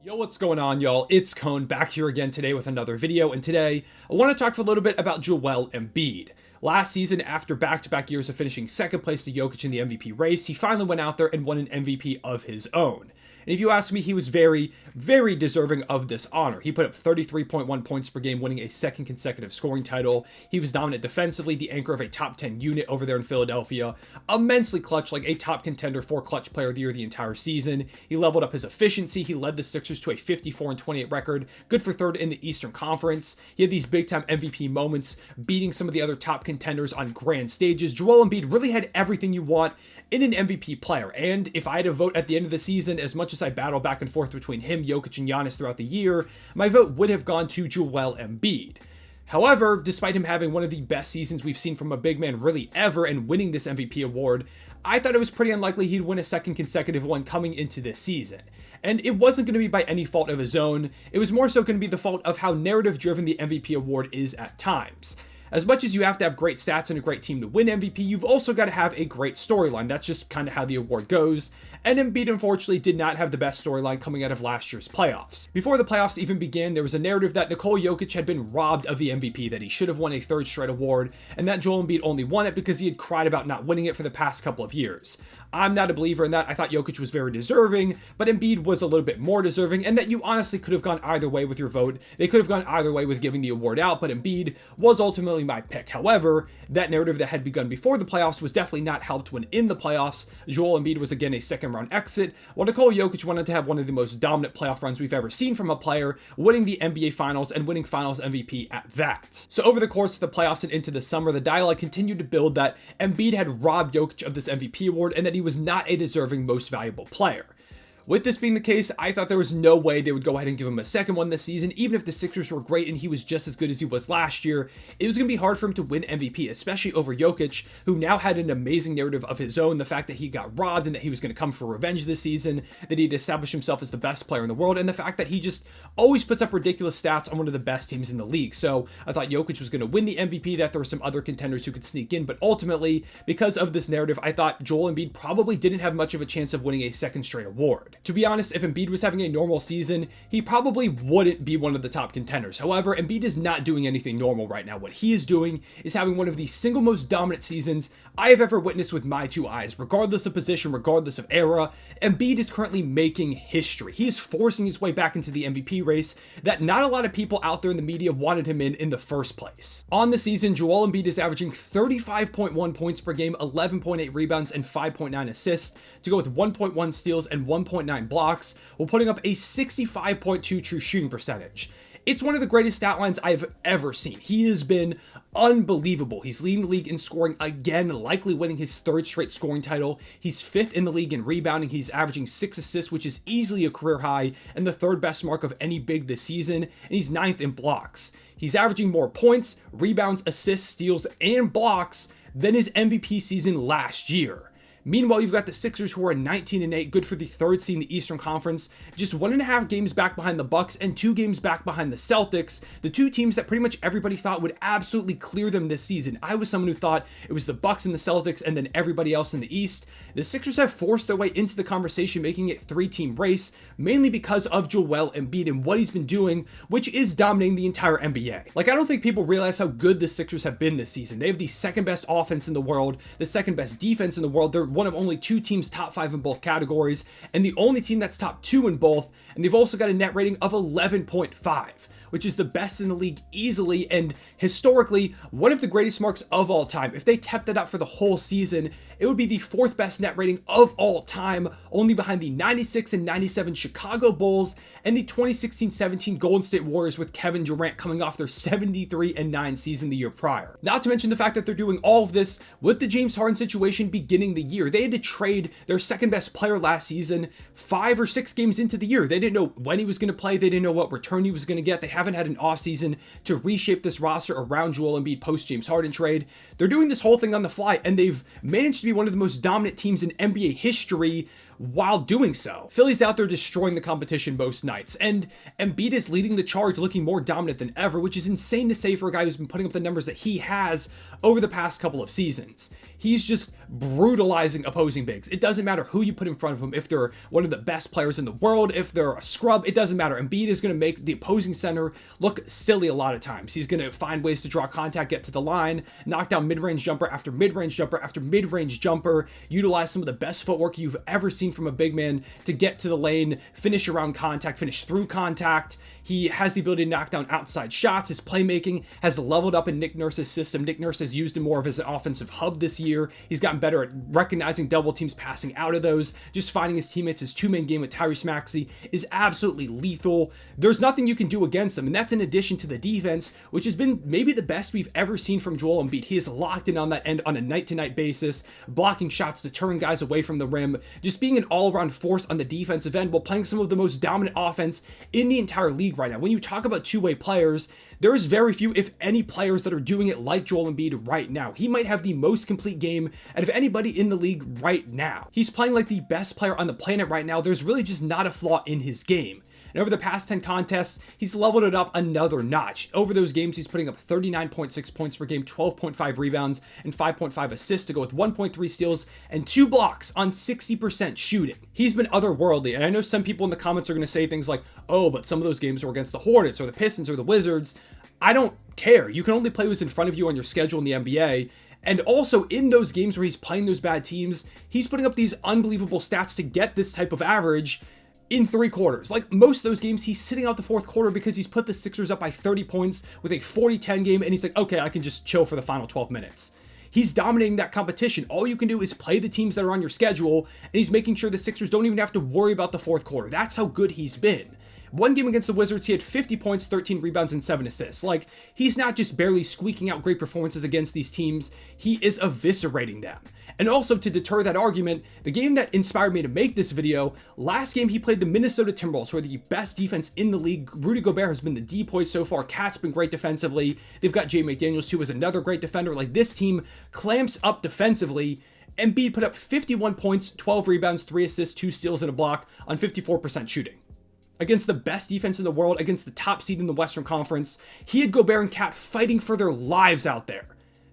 Yo, what's going on, y'all? It's Cone back here again today with another video, and today I want to talk for a little bit about Joel Embiid. Last season, after back-to-back years of finishing second place to Jokic in the MVP race, he finally went out there and won an MVP of his own. And if you ask me, he was very, very deserving of this honor. He put up 33.1 points per game, winning a second consecutive scoring title. He was dominant defensively, the anchor of a top 10 unit over there in Philadelphia. Immensely clutch, like a top contender for clutch player of the year the entire season. He leveled up his efficiency. He led the Sixers to a 54-28 record, good for third in the Eastern Conference. He had these big-time MVP moments, beating some of the other top contenders on grand stages. Joel Embiid really had everything you want in an MVP player. And if I had to vote at the end of the season, as much as I battle back and forth between him, Jokic, and Giannis throughout the year, my vote would have gone to Joel Embiid. However, despite him having one of the best seasons we've seen from a big man really ever and winning this MVP award, I thought it was pretty unlikely he'd win a second consecutive one coming into this season. And it wasn't going to be by any fault of his own. It was more so going to be the fault of how narrative-driven the MVP award is at times. As much as you have to have great stats and a great team to win MVP, you've also got to have a great storyline. That's just kind of how the award goes. And Embiid, unfortunately, did not have the best storyline coming out of last year's playoffs. Before the playoffs even began, there was a narrative that Nikola Jokic had been robbed of the MVP, that he should have won a third straight award, and that Joel Embiid only won it because he had cried about not winning it for the past couple of years. I'm not a believer in that. I thought Jokic was very deserving, but Embiid was a little bit more deserving, and that you honestly could have gone either way with your vote. They could have gone either way with giving the award out, but Embiid was ultimately my pick. However, that narrative that had begun before the playoffs was definitely not helped when in the playoffs, Joel Embiid was again a second-round exit, while Nikola Jokic went on to have one of the most dominant playoff runs we've ever seen from a player, winning the NBA Finals and winning Finals MVP at that. So over the course of the playoffs and into the summer, the dialogue continued to build that Embiid had robbed Jokic of this MVP award and that he was not a deserving most valuable player. With this being the case, I thought there was no way they would go ahead and give him a second one this season. Even if the Sixers were great and he was just as good as he was last year, it was going to be hard for him to win MVP, especially over Jokic, who now had an amazing narrative of his own. The fact that he got robbed and that he was going to come for revenge this season, that he'd established himself as the best player in the world, and the fact that he just always puts up ridiculous stats on one of the best teams in the league. So I thought Jokic was going to win the MVP, that there were some other contenders who could sneak in, but ultimately, because of this narrative, I thought Joel Embiid probably didn't have much of a chance of winning a second straight award. To be honest, if Embiid was having a normal season, he probably wouldn't be one of the top contenders. However, Embiid is not doing anything normal right now. What he is doing is having one of the single most dominant seasons I have ever witnessed with my two eyes, regardless of position, regardless of era. Embiid is currently making history. He is forcing his way back into the MVP race that not a lot of people out there in the media wanted him in the first place. On the season, Joel Embiid is averaging 35.1 points per game, 11.8 rebounds, and 5.9 assists, to go with 1.1 steals and 1.9 blocks, while putting up a 65.2 true shooting percentage. It's one of the greatest stat lines I've ever seen. He has been unbelievable. He's leading the league in scoring again, likely winning his third straight scoring title. He's fifth in the league in rebounding. He's averaging 6 assists, which is easily a career high and the third best mark of any big this season. And he's ninth in blocks. He's averaging more points, rebounds, assists, steals, and blocks than his MVP season last year. Meanwhile, you've got the Sixers, who are 19-8, good for the third seed in the Eastern Conference, just 1.5 games back behind the Bucks and 2 games back behind the Celtics, the two teams that pretty much everybody thought would absolutely clear them this season. I was someone who thought it was the Bucks and the Celtics and then everybody else in the East. The Sixers have forced their way into the conversation, making it a 3-team race, mainly because of Joel Embiid and what he's been doing, which is dominating the entire NBA. Like, I don't think people realize how good the Sixers have been this season. They have the second best offense in the world, the second best defense in the world. They're one of only 2 teams top 5 in both categories, and the only team that's top 2 in both, and they've also got a net rating of 11.5. which is the best in the league easily, and historically, one of the greatest marks of all time. If they kept that up for the whole season, it would be the 4th best net rating of all time, only behind the 96 and 97 Chicago Bulls and the 2016-17 Golden State Warriors, with Kevin Durant coming off their 73-9 season the year prior. Not to mention the fact that they're doing all of this with the James Harden situation beginning the year. They had to trade their second best player last season 5 or 6 games into the year. They didn't know when he was going to play. They didn't know what return he was going to get. They haven't had an offseason to reshape this roster around Joel Embiid post James Harden trade. They're doing this whole thing on the fly, and they've managed to be one of the most dominant teams in NBA history while doing so. Philly's out there destroying the competition most nights, and Embiid is leading the charge, looking more dominant than ever, which is insane to say for a guy who's been putting up the numbers that he has over the past couple of seasons. He's just brutalizing opposing bigs. It doesn't matter who you put in front of him, if they're one of the best players in the world, if they're a scrub, it doesn't matter. Embiid is going to make the opposing center look silly a lot of times. He's going to find ways to draw contact, get to the line, knock down mid-range jumper after mid-range jumper after mid-range jumper, utilize some of the best footwork you've ever seen from a big man to get to the lane, finish around contact, finish through contact. He has the ability to knock down outside shots. His playmaking has leveled up in Nick Nurse's system. Nick Nurse has used him more of as an offensive hub this year. He's gotten better at recognizing double teams, passing out of those, just finding his teammates. His two-man game with Tyrese Maxey is absolutely lethal. There's nothing you can do against them, and that's in addition to the defense, which has been maybe the best we've ever seen from Joel Embiid. He is locked in on that end on a night-to-night basis, blocking shots to turn guys away from the rim, just being an all-around force on the defensive end while playing some of the most dominant offense in the entire league right now. When you talk about two-way players, there is very few, if any, players that are doing it like Joel Embiid right now. He might have the most complete game out of anybody in the league right now. He's playing like the best player on the planet right now. There's really just not a flaw in his game. And over the past 10 contests, he's leveled it up another notch. Over those games, he's putting up 39.6 points per game, 12.5 rebounds, and 5.5 assists to go with 1.3 steals and 2 blocks on 60% shooting. He's been otherworldly, and I know some people in the comments are going to say things like, oh, but some of those games were against the Hornets or the Pistons or the Wizards. I don't care. You can only play who's in front of you on your schedule in the NBA. And also in those games where he's playing those bad teams, he's putting up these unbelievable stats to get this type of average in 3 quarters. Like most of those games, he's sitting out the 4th quarter because he's put the Sixers up by 30 points with a 40-10 game, and he's like, okay, I can just chill for the final 12 minutes. He's dominating that competition. All you can do is play the teams that are on your schedule, and he's making sure the Sixers don't even have to worry about the 4th quarter. That's how good he's been. One game against the Wizards, he had 50 points, 13 rebounds, and 7 assists. Like, he's not just barely squeaking out great performances against these teams, he is eviscerating them. And also, to deter that argument, the game that inspired me to make this video, last game he played the Minnesota Timberwolves, who are the best defense in the league. Rudy Gobert has been the depoy so far. Cat's been great defensively. They've got Jay McDaniels, who is another great defender. Like, this team clamps up defensively. Embiid put up 51 points, 12 rebounds, 3 assists, 2 steals, and a block on 54% shooting. Against the best defense in the world, against the top seed in the Western Conference, he had Gobert and Cat fighting for their lives out there.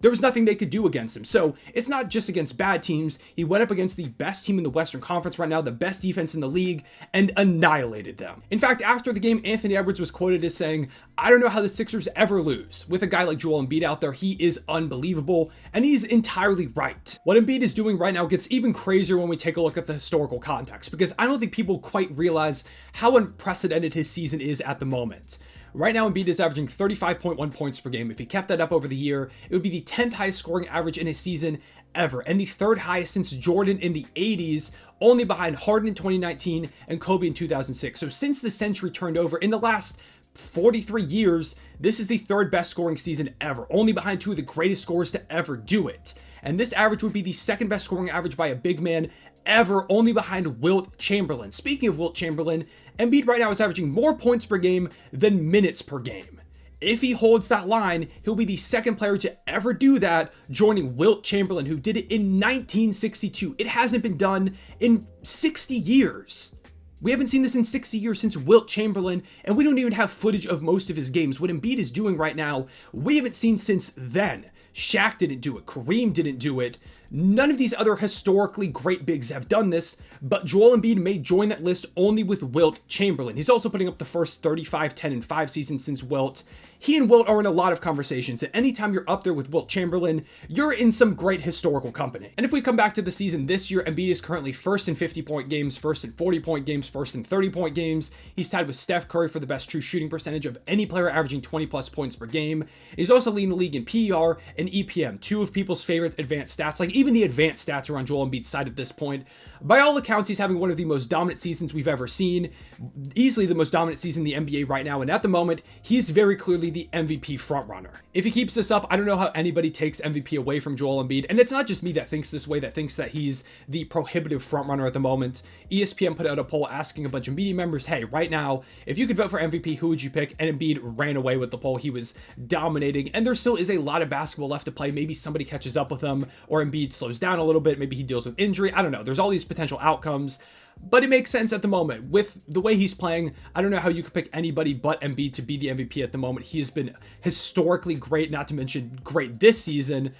There was nothing they could do against him. So it's not just against bad teams. He went up against the best team in the Western Conference right now, the best defense in the league, and annihilated them. In fact, after the game, Anthony Edwards was quoted as saying, I don't know how the Sixers ever lose. With a guy like Joel Embiid out there, he is unbelievable, and he's entirely right. What Embiid is doing right now gets even crazier when we take a look at the historical context, because I don't think people quite realize how unprecedented his season is at the moment. Right now, Embiid is averaging 35.1 points per game. If he kept that up over the year, it would be the 10th highest scoring average in a season ever, and the 3rd highest since Jordan in the 80s, only behind Harden in 2019 and Kobe in 2006. So since the century turned over, in the last 43 years, this is the 3rd best scoring season ever, only behind 2 of the greatest scorers to ever do it. And this average would be the 2nd best scoring average by a big man ever, only behind Wilt Chamberlain. Speaking of Wilt Chamberlain, Embiid right now is averaging more points per game than minutes per game. If he holds that line, he'll be the 2nd player to ever do that, joining Wilt Chamberlain, who did it in 1962. It hasn't been done in 60 years. We haven't seen this in 60 years since Wilt Chamberlain, and we don't even have footage of most of his games. What Embiid is doing right now, we haven't seen since then. Shaq didn't do it. Kareem didn't do it. None of these other historically great bigs have done this, but Joel Embiid may join that list only with Wilt Chamberlain. He's also putting up the first 35, 10, and 5 seasons since Wilt. He and Wilt are in a lot of conversations, and anytime you're up there with Wilt Chamberlain, you're in some great historical company. And if we come back to the season this year, Embiid is currently 1st in 50-point games, 1st in 40-point games, 1st in 30-point games. He's tied with Steph Curry for the best true shooting percentage of any player, averaging 20-plus points per game. He's also leading the league in PER and EPM, 2 of people's favorite advanced stats. Like, even the advanced stats are on Joel Embiid's side at this point. By all accounts, he's having one of the most dominant seasons we've ever seen. Easily the most dominant season in the NBA right now, and at the moment, he's very clearly the MVP frontrunner. If he keeps this up, I don't know how anybody takes MVP away from Joel Embiid, and it's not just me that thinks this way, that thinks that he's the prohibitive frontrunner at the moment. ESPN put out a poll asking a bunch of media members, hey, right now, if you could vote for MVP, who would you pick? And Embiid ran away with the poll. He was dominating, and there still is a lot of basketball left to play. Maybe somebody catches up with him, or Embiid slows down a little bit. Maybe he deals with injury. I don't know. There's all these potential outcomes. But it makes sense at the moment. With the way he's playing, I don't know how you could pick anybody but Embiid to be the MVP at the moment. He has been historically great, not to mention great this season.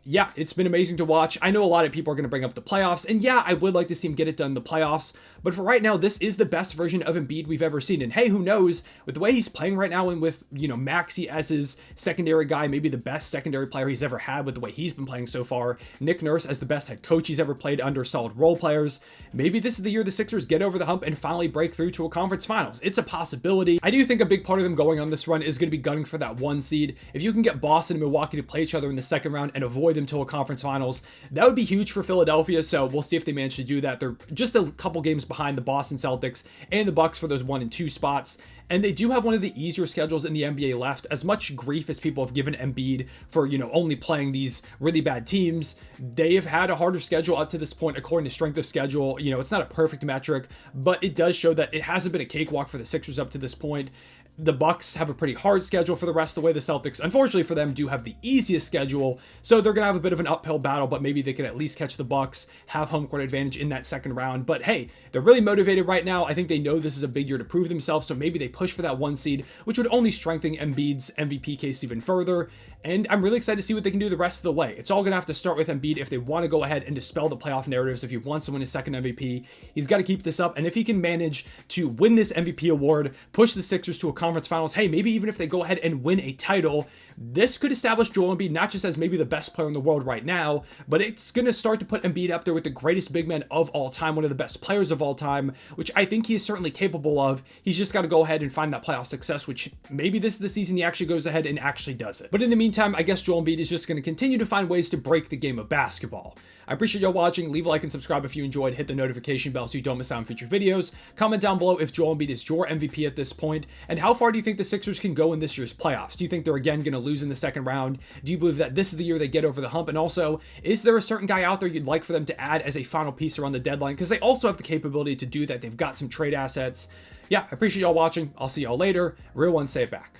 Yeah, it's been amazing to watch. I know a lot of people are going to bring up the playoffs, and yeah, I would like to see him get it done in the playoffs, but for right now, this is the best version of Embiid we've ever seen. And hey, who knows, with the way he's playing right now and with, Maxey as his secondary guy, maybe the best secondary player he's ever had with the way he's been playing so far, Nick Nurse as the best head coach he's ever played under solid role players, maybe this is the year the Sixers get over the hump and finally break through to a conference finals. It's a possibility. I do think a big part of them going on this run is going to be gunning for that 1 seed. If you can get Boston and Milwaukee to play each other in the second round and avoid them to a conference finals, that would be huge for Philadelphia, so we'll see if they manage to do that. They're just a couple games behind the Boston Celtics and the Bucks for those 1 and 2 spots, and they do have one of the easier schedules in the NBA left. As much grief as people have given Embiid for, only playing these really bad teams, they have had a harder schedule up to this point according to strength of schedule. It's not a perfect metric, but it does show that it hasn't been a cakewalk for the Sixers up to this point. The Bucks have a pretty hard schedule for the rest of the way. The Celtics, unfortunately for them, do have the easiest schedule, so they're going to have a bit of an uphill battle, but maybe they can at least catch the Bucks, have home court advantage in that second round. But hey, they're really motivated right now. I think they know this is a big year to prove themselves, so maybe they push for that 1 seed, which would only strengthen Embiid's MVP case even further. And I'm really excited to see what they can do the rest of the way. It's all going to have to start with Embiid if they want to go ahead and dispel the playoff narratives. If he wants to win his second MVP, he's got to keep this up. And if he can manage to win this MVP award, push the Sixers to a conference finals, hey, maybe even if they go ahead and win a title, this could establish Joel Embiid not just as maybe the best player in the world right now, but it's going to start to put Embiid up there with the greatest big man of all time, one of the best players of all time, which I think he is certainly capable of. He's just got to go ahead and find that playoff success, which maybe this is the season he actually goes ahead and actually does it. But in the meantime, I guess Joel Embiid is just going to continue to find ways to break the game of basketball. I appreciate y'all watching. Leave a like and subscribe if you enjoyed. Hit the notification bell so you don't miss out on future videos. Comment down below if Joel Embiid is your MVP at this point, and how far do you think the Sixers can go in this year's playoffs? Do you think they're again going to lose in the second round? Do you believe that this is the year they get over the hump? And also, is there a certain guy out there you'd like for them to add as a final piece around the deadline? Because they also have the capability to do that. They've got some trade assets. Yeah, I appreciate y'all watching. I'll see y'all later. Real one, say it back.